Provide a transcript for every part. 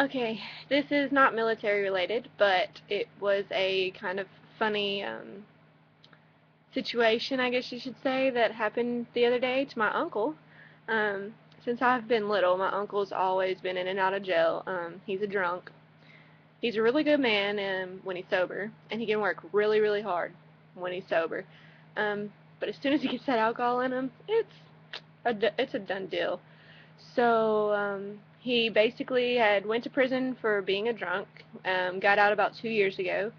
Okay, this is not military related, but it was a kind of funny situation, I guess you should say, that happened the other day to my uncle. Um, since I've been little, my uncle's always been in and out of jail. He's a drunk. He's a really good man when he's sober, and he can work really, really hard when he's sober. But as soon as he gets that alcohol in him, it's a done deal. So he basically had went to prison for being a drunk. Got out about 2 years ago.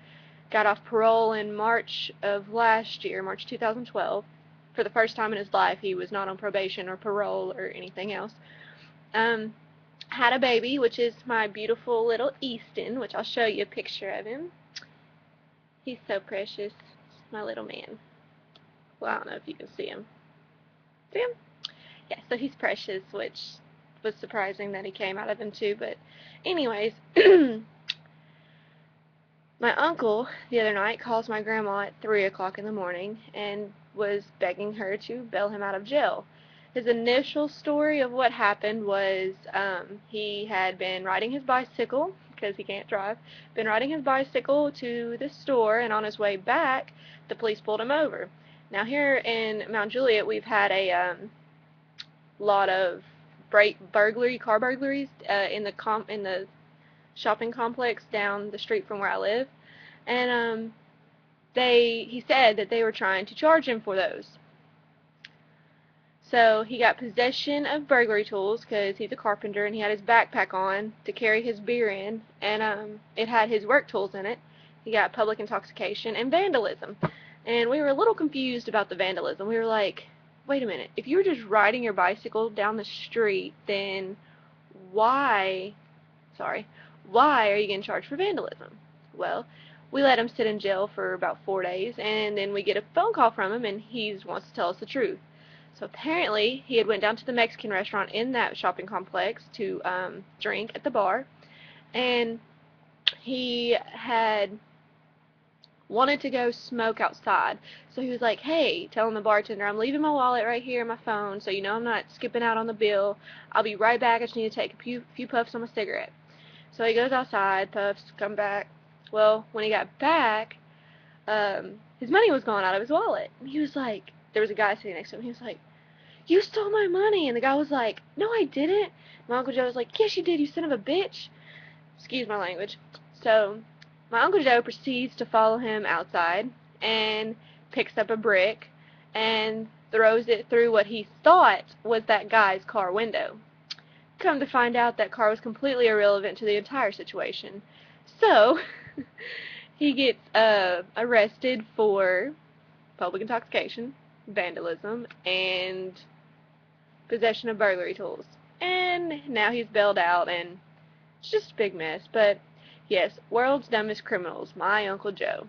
Got off parole in March of last year, March 2012. For the first time in his life, he was not on probation or parole or anything else. Um, had a baby, which is my beautiful little Easton, which I'll show you a picture of him. He's so precious, my little man. Well, I don't know if you can see him. See him? Yeah, so he's precious, which was surprising that he came out of him too. But anyways, my uncle the other night calls my grandma at 3 o'clock in the morning and was begging her to bail him out of jail. His initial story of what happened was he had been riding his bicycle, because he can't drive, been riding his bicycle to the store, and on his way back, the police pulled him over. Now here in Mount Juliet, we've had a lot of car burglaries in the shopping complex down the street from where I live, and he said that they were trying to charge him for those. So he got possession of burglary tools because he's a carpenter, and he had his backpack on to carry his beer in, and it had his work tools in it. He got public intoxication and vandalism. And we were a little confused about the vandalism. We were like, wait a minute, if you were just riding your bicycle down the street, then why, sorry, why are you getting charged for vandalism? Well, we let him sit in jail for about 4 days, and then we get a phone call from him, and he wants to tell us the truth. So apparently, he had went down to the Mexican restaurant in that shopping complex to drink at the bar, and he had wanted to go smoke outside. So he was like, hey, telling the bartender, I'm leaving my wallet right here and my phone, so you know I'm not skipping out on the bill. I'll be right back. I just need to take a few puffs on my cigarette. So he goes outside, puffs, come back. Well, when he got back, his money was gone out of his wallet. And he was like, there was a guy sitting next to him. He was like, you stole my money. And the guy was like, no, I didn't. My Uncle Joe was like, yes, you did, you son of a bitch. Excuse my language. So my Uncle Joe proceeds to follow him outside and picks up a brick and throws it through what he thought was that guy's car window. Come to find out, that car was completely irrelevant to the entire situation. So he gets arrested for public intoxication, vandalism, and possession of burglary tools. And now he's bailed out, and it's just a big mess. But yes, world's dumbest criminals, my Uncle Joe.